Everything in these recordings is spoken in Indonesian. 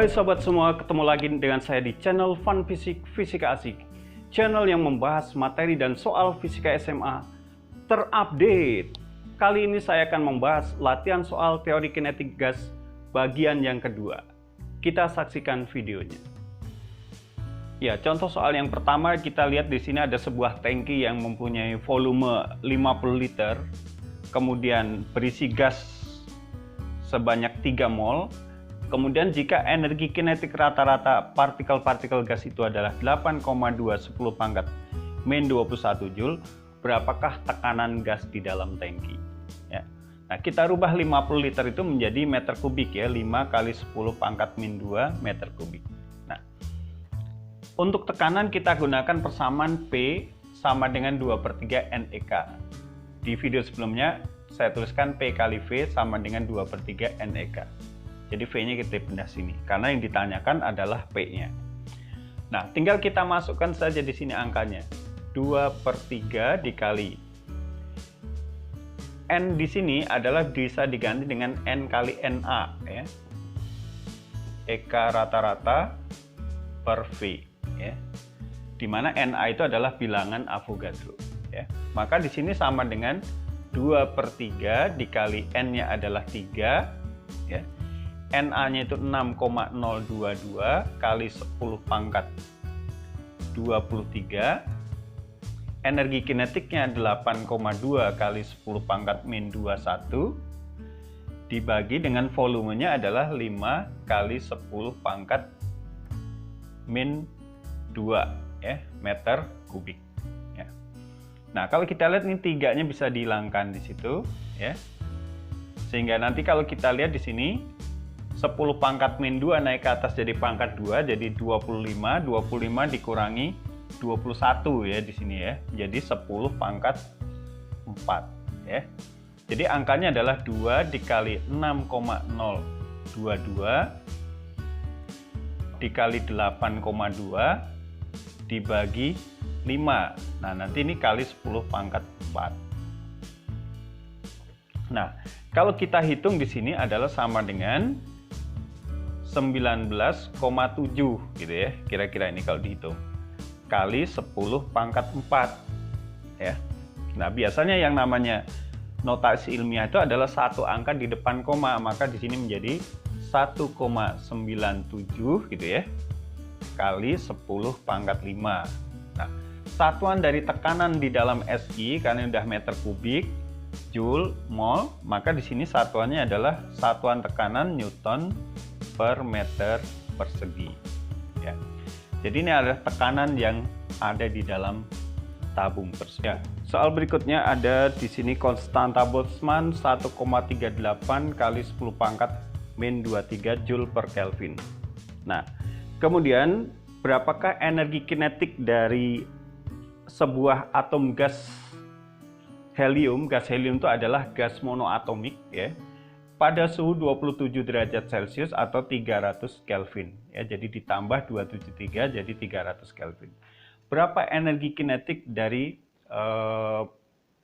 Hai sobat semua, ketemu lagi dengan saya di channel Fun Fisik Fisika Asik. Channel yang membahas materi dan soal fisika SMA terupdate. Kali ini saya akan membahas latihan soal teori kinetik gas bagian yang kedua. Kita saksikan videonya. Ya, contoh soal yang pertama kita lihat di sini ada sebuah tangki yang mempunyai volume 50 liter, kemudian berisi gas sebanyak 3 mol. Kemudian jika energi kinetik rata-rata partikel-partikel gas itu adalah 8,210 pangkat min 21 Joule, berapakah tekanan gas di dalam tangki? Ya. Nah, kita rubah 50 liter itu menjadi meter kubik ya, 5 kali 10 pangkat min 2 meter kubik. Nah, untuk tekanan kita gunakan persamaan P sama dengan 2/3 NEK. Di video sebelumnya saya tuliskan P kali V sama dengan 2/3 NEK. Jadi V-nya kita pindah sini, karena yang ditanyakan adalah P-nya. Nah, tinggal kita masukkan saja di sini angkanya. 2/3 dikali. N di sini adalah bisa diganti dengan N kali NA. Ya. EK rata-rata per V. Ya. Dimana NA itu adalah bilangan Avogadro. Ya. Maka di sini sama dengan 2/3 dikali N-nya adalah 3. Ya. NA-nya itu 6,022 kali 10 pangkat 23. Energi kinetiknya 8,2 kali 10 pangkat min 21. Dibagi dengan volumenya adalah 5 kali 10 pangkat min 2 ya, meter kubik. Ya. Nah, kalau kita lihat ini 3-nya bisa dihilangkan di situ ya. Sehingga nanti kalau kita lihat di sini 10 pangkat min 2 naik ke atas jadi pangkat 2, jadi 25. 25 dikurangi 21 ya di sini ya. Jadi 10 pangkat 4 ya. Jadi angkanya adalah 2 dikali 6,022 dikali 8,2 dibagi 5. Nah, nanti ini kali 10 pangkat 4. Nah, kalau kita hitung di sini adalah sama dengan 19,7 gitu ya, kira-kira ini kalau dihitung kali 10 pangkat 4 ya. Nah, biasanya yang namanya notasi ilmiah itu adalah satu angka di depan koma, maka di sini menjadi 1,97 gitu ya kali 10 pangkat 5. Nah, satuan dari tekanan di dalam SI karena udah meter kubik, Joule, mol, maka di sini satuannya adalah satuan tekanan Newton per meter persegi. Ya. Jadi ini adalah tekanan yang ada di dalam tabung persegi. Ya. Soal berikutnya ada di sini konstanta Boltzmann 1,38 kali 10 pangkat min 23 Joule per Kelvin. Nah, kemudian berapakah energi kinetik dari sebuah atom gas helium? Gas helium itu adalah gas monoatomik ya. Pada suhu 27 derajat Celcius atau 300 Kelvin. Ya, jadi ditambah 273 jadi 300 Kelvin. Berapa energi kinetik dari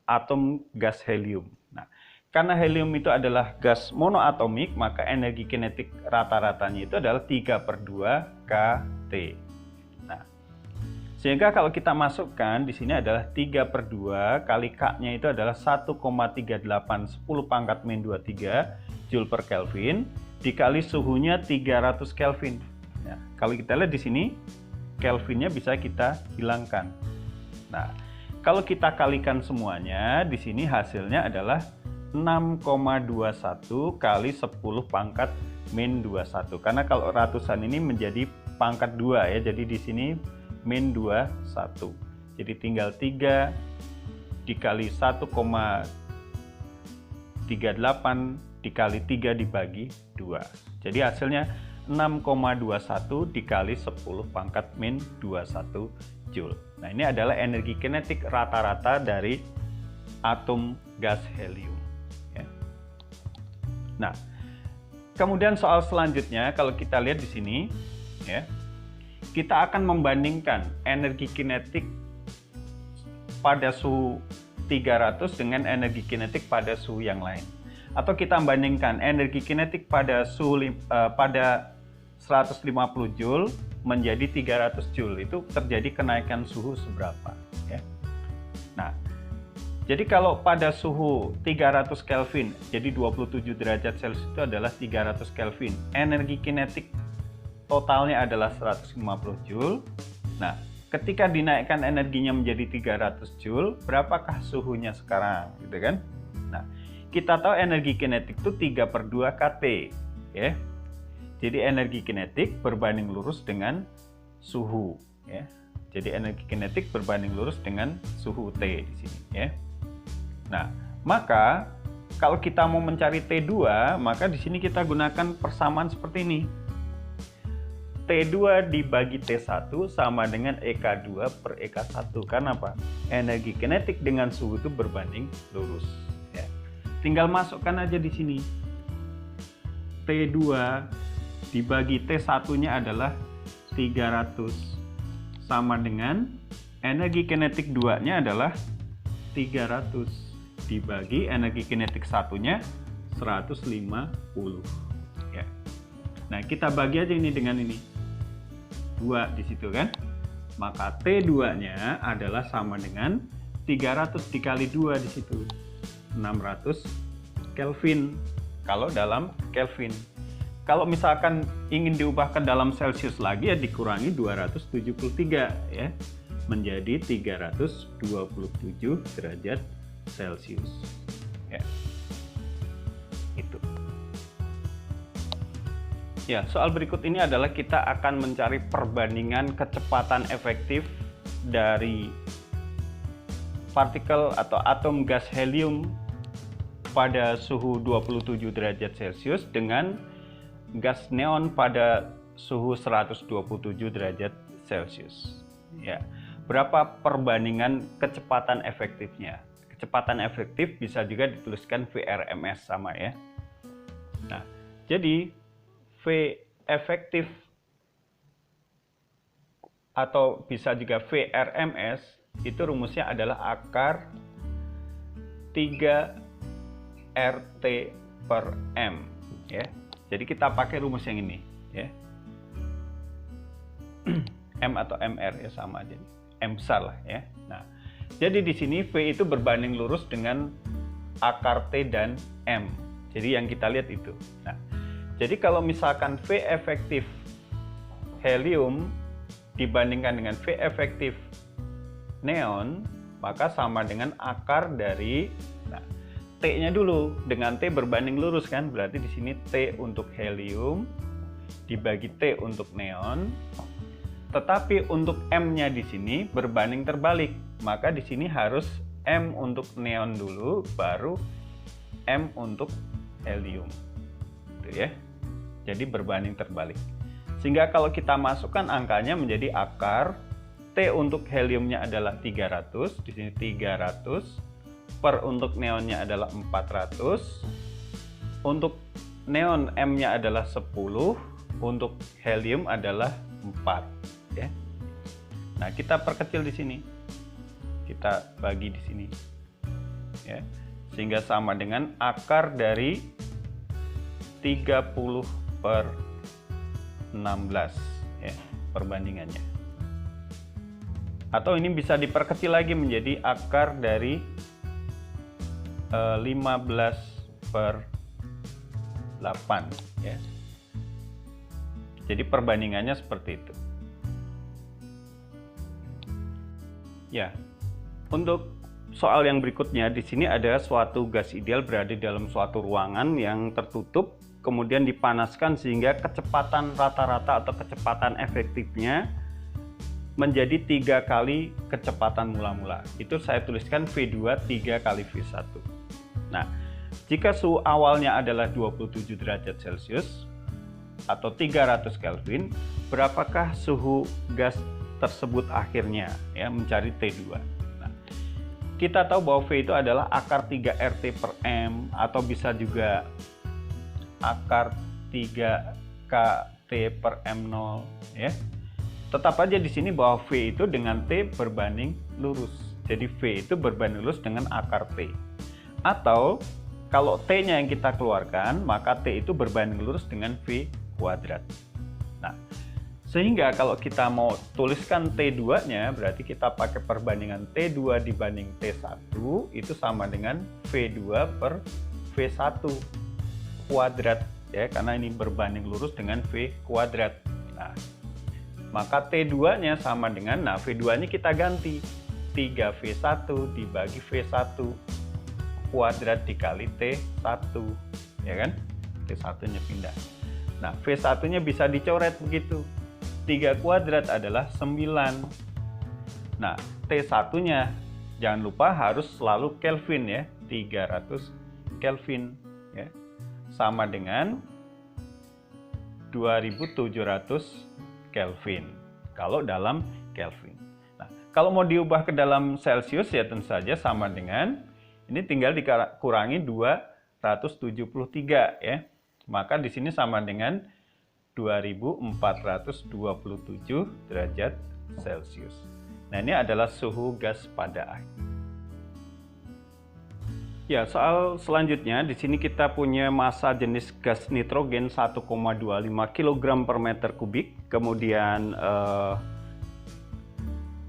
atom gas helium? Nah, karena helium itu adalah gas monoatomik, maka energi kinetik rata-ratanya itu adalah 3/2 kT. Nah, sehingga kalau kita masukkan di sini adalah 3/2 kali K-nya itu adalah 1,3810 pangkat min 23 Joule per Kelvin dikali suhunya 300 Kelvin. Ya, kalau kita lihat di sini Kelvinnya bisa kita hilangkan. Nah, kalau kita kalikan semuanya di sini hasilnya adalah 6,21 kali 10 pangkat min 21. Karena kalau ratusan ini menjadi pangkat 2 ya. Jadi di sini min 21. Jadi tinggal 3 dikali 1,38 dikali 3 dibagi 2. Jadi hasilnya 6,21 dikali 10 pangkat min 21 Joule. Nah, ini adalah energi kinetik rata-rata dari atom gas helium. Ya. Nah, kemudian soal selanjutnya kalau kita lihat di sini ya, kita akan membandingkan energi kinetik pada suhu 300 dengan energi kinetik pada suhu yang lain. Atau kita bandingkan energi kinetik pada suhu pada 150 Joule menjadi 300 Joule. Itu terjadi kenaikan suhu seberapa ya. Nah, jadi kalau pada suhu 300 Kelvin, jadi 27 derajat Celcius itu adalah 300 Kelvin. Energi kinetik totalnya adalah 150 Joule. Nah, ketika dinaikkan energinya menjadi 300 Joule, berapakah suhunya sekarang? Gitu kan? Nah, kita tahu energi kinetik itu 3/2 kT. Ya. Jadi energi kinetik berbanding lurus dengan suhu. Ya. Jadi energi kinetik berbanding lurus dengan suhu T di sini. Ya. Nah, maka kalau kita mau mencari T2, maka di sini kita gunakan persamaan seperti ini. T2 dibagi T1 sama dengan EK2 per EK1. Karena apa? Energi kinetik dengan suhu itu berbanding lurus. Ya. Tinggal masukkan aja di sini. T2 dibagi T1-nya adalah 300 sama dengan energi kinetik 2-nya adalah 300 dibagi energi kinetik satunya 150 ya. Nah, kita bagi aja ini dengan ini 2 di situ kan, maka T2-nya adalah sama dengan 300 dikali 2 di situ 600 Kelvin kalau dalam Kelvin. Kalau misalkan ingin diubah ke dalam Celcius lagi ya dikurangi 273 ya menjadi 327 derajat Celcius ya. Itu ya. Soal berikut ini adalah kita akan mencari perbandingan kecepatan efektif dari partikel atau atom gas helium pada suhu 27 derajat Celcius dengan gas neon pada suhu 127 derajat Celcius ya. Berapa perbandingan kecepatan efektifnya? Kecepatan efektif bisa juga dituliskan VRMS sama ya. Nah, jadi V efektif atau bisa juga VRMS itu rumusnya adalah akar 3 RT per M ya. Jadi kita pakai rumus yang ini ya. M atau MR ya sama aja. M besar lah ya. Nah, jadi di sini V itu berbanding lurus dengan akar T dan M. Jadi yang kita lihat itu. Nah, jadi kalau misalkan V efektif helium dibandingkan dengan V efektif neon, maka sama dengan akar dari T-nya dulu. Dengan T berbanding lurus kan, berarti di sini T untuk helium dibagi T untuk neon. Tetapi untuk M-nya di sini berbanding terbalik. Maka di sini harus M untuk neon dulu, baru M untuk helium. Gitu ya. Jadi berbanding terbalik. Sehingga kalau kita masukkan angkanya menjadi akar T untuk heliumnya adalah 300, di sini 300, per untuk neonnya adalah 400, untuk neon M-nya adalah 10, untuk helium adalah 4 ya. Nah, kita perkecil di sini. Kita bagi di sini. Ya. Sehingga sama dengan akar dari 30 per 16 ya, perbandingannya. Atau ini bisa diperkecil lagi menjadi akar dari 15 per 8 ya. Jadi perbandingannya seperti itu. Ya. Untuk soal yang berikutnya, di sini ada suatu gas ideal berada dalam suatu ruangan yang tertutup, kemudian dipanaskan sehingga kecepatan rata-rata atau kecepatan efektifnya menjadi 3 kali kecepatan mula-mula. Itu saya tuliskan V2 3 kali V1. Nah, jika suhu awalnya adalah 27 derajat Celcius atau 300 Kelvin, berapakah suhu gas tersebut akhirnya ya, mencari T2. Nah, kita tahu bahwa V itu adalah akar 3 RT per M atau bisa juga akar 3 KT per M0 ya. Tetap aja di sini bahwa V itu dengan T berbanding lurus. Jadi V itu berbanding lurus dengan akar T. Atau kalau T-nya yang kita keluarkan, maka T itu berbanding lurus dengan V kuadrat. Nah, sehingga kalau kita mau tuliskan T2-nya, berarti kita pakai perbandingan T2 dibanding T1, itu sama dengan V2 per V1 kuadrat, ya, karena ini berbanding lurus dengan V kuadrat. Nah, maka T2-nya sama dengan, nah V2-nya kita ganti, 3V1 dibagi V1 kuadrat dikali T1, ya kan? T1-nya pindah. Nah, V1-nya bisa dicoret begitu. 3 kuadrat adalah 9. Nah, T1-nya jangan lupa harus selalu Kelvin, ya, 300 Kelvin, ya. Sama dengan 2700 Kelvin kalau dalam Kelvin. Nah, kalau mau diubah ke dalam Celsius, ya tentu saja sama dengan ini, tinggal dikurangi 273, ya. Maka di sini sama dengan 2427 derajat Celcius. Nah, ini adalah suhu gas pada akhir. Ya, soal selanjutnya di sini kita punya massa jenis gas nitrogen 1,25 kg per meter kubik, kemudian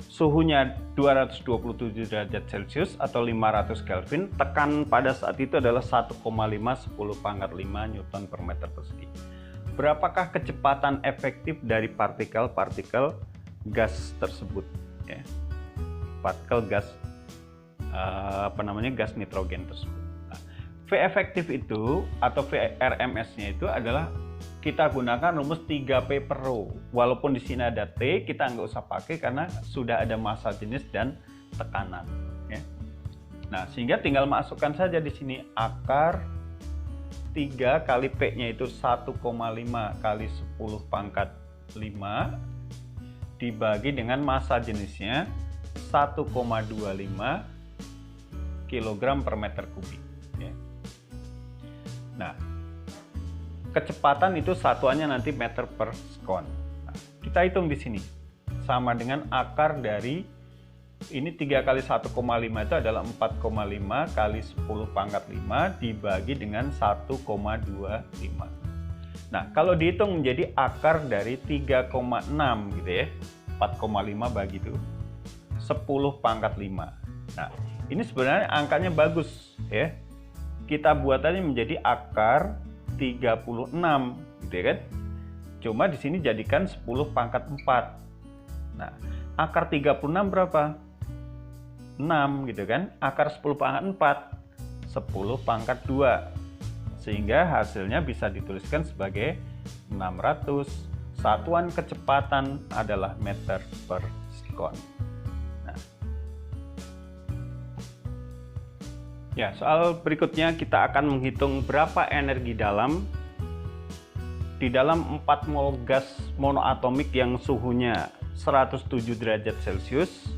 suhunya 227 derajat Celcius atau 500 Kelvin, tekan pada saat itu adalah 1,5 10⁵ Newton per meter persegi. Berapakah kecepatan efektif dari partikel-partikel gas tersebut, ya? Partikel gas gas nitrogen tersebut. Nah, V efektif itu atau VRMS-nya itu adalah kita gunakan rumus 3P per rho. Walaupun di sini ada T, kita nggak usah pakai karena sudah ada massa jenis dan tekanan, ya. Nah, sehingga tinggal masukkan saja di sini akar 3 kali P-nya itu 1,5 kali 10⁵ dibagi dengan massa jenisnya 1,25 kg per meter kubik, ya. Nah, kecepatan itu satuannya nanti meter per sekon. Nah, kita hitung di sini sama dengan akar dari ini 3 kali 1,5 itu adalah 4,5 kali 10⁵ dibagi dengan 1,25. Nah, kalau dihitung menjadi akar dari 3,6 gitu, ya. 4,5 bagi itu 10⁵. Nah, ini sebenarnya angkanya bagus, ya. Kita buat aja menjadi akar 36 gitu, ya kan. Cuma di sini jadikan 10⁴. Nah, akar 36 berapa? 6 gitu kan. Akar 10⁴, 10⁵2. Sehingga hasilnya bisa dituliskan sebagai 600. Satuan kecepatan adalah meter per sekon. Nah, ya, soal berikutnya kita akan menghitung berapa energi dalam di dalam 4 mol gas monoatomik yang suhunya 107 derajat Celcius.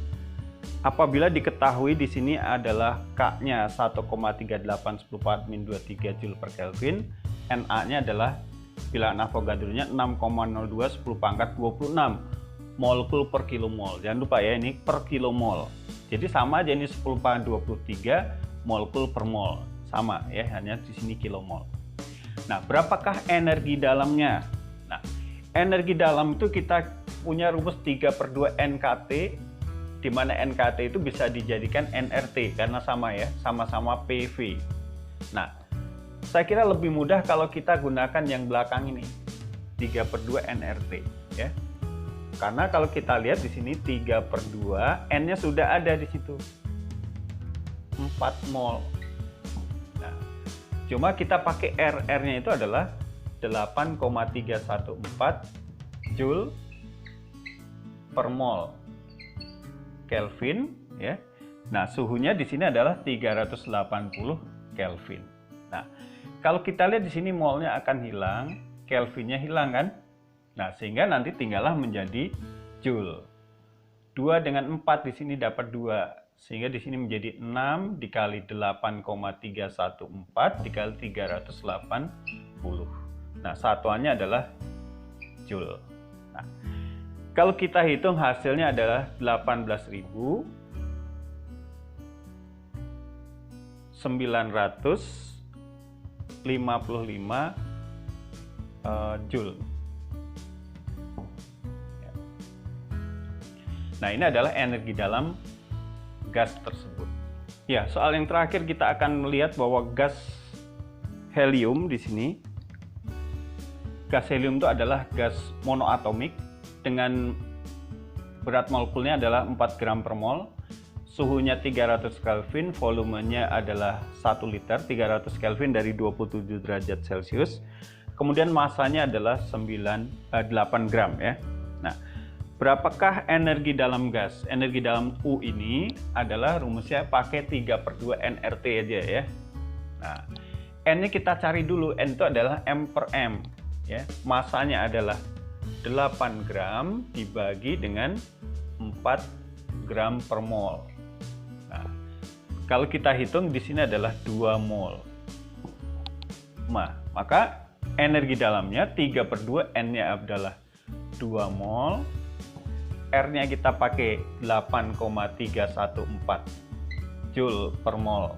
Apabila diketahui di sini adalah K-nya 1,3810⁻23 Joule per Kelvin, Na-nya adalah bilangan Avogadro-nya 6,02 10⁻26 molekul per kilomol. Jangan lupa, ya, ini per kilomol. Jadi sama aja, ini 10⁻23 molekul per mol. Sama, ya, hanya di sini kilomol. Nah, berapakah energi dalamnya? Nah, energi dalam itu kita punya rumus 3/2 NKT, di mana NKT itu bisa dijadikan nRT karena sama, ya, sama-sama PV. Nah, saya kira lebih mudah kalau kita gunakan yang belakang ini, 3/2 nRT, ya. Karena kalau kita lihat di sini 3/2, N-nya sudah ada di situ. 4 mol. Nah, cuma kita pakai R-nya itu adalah 8,314 Joule per mol Kelvin, ya. Nah, suhunya di sini adalah 380 Kelvin. Nah, kalau kita lihat di sini molnya akan hilang, Kelvinnya hilang kan? Nah, sehingga nanti tinggallah menjadi Joule. 2 dengan 4 di sini dapat 2. Sehingga di sini menjadi 6 dikali 8,314 dikali 380. Nah, satuannya adalah Joule. Nah, kalau kita hitung hasilnya adalah 18.955 Joule. Nah, ini adalah energi dalam gas tersebut. Ya, soal yang terakhir kita akan melihat bahwa gas helium di sini. Gas helium itu adalah gas monoatomik dengan berat molekulnya adalah 4 gram per mol. Suhunya 300 Kelvin, volumenya adalah 1 liter, 300 Kelvin dari 27 derajat Celcius. Kemudian masanya adalah 8 gram ya. Nah, berapakah energi dalam gas? Energi dalam U ini adalah rumusnya pakai 3/2 nRT aja ya. Nah, N-nya kita cari dulu, N itu adalah M per M ya. Masanya adalah 8 gram dibagi dengan 4 gram per mol. Nah, kalau kita hitung di sini adalah 2 mol. Maka energi dalamnya 3/2, N-nya adalah 2 mol. R-nya kita pakai 8,314 Joule per mol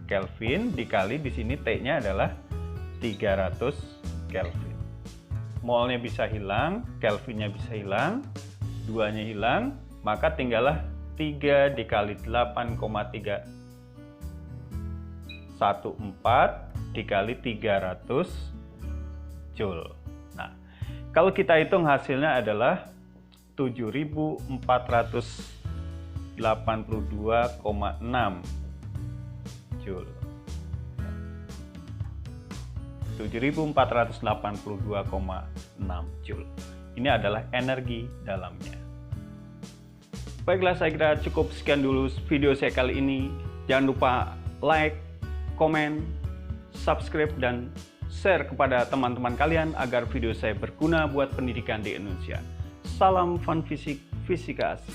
Kelvin dikali di sini T-nya adalah 300 Kelvin. Molnya bisa hilang, Kelvinnya bisa hilang, 2-nya hilang, maka tinggallah 3 dikali 8,314 dikali 300 Joule. Nah, kalau kita hitung hasilnya adalah 7.482,6 Joule. 7.482,6 Joule. Ini adalah energi dalamnya. Baiklah, saya kira cukup sekian dulu video saya kali ini. Jangan lupa like, komen, subscribe, dan share kepada teman-teman kalian agar video saya berguna buat pendidikan di Indonesia. Salam Fun Fisik, Fisika Asik.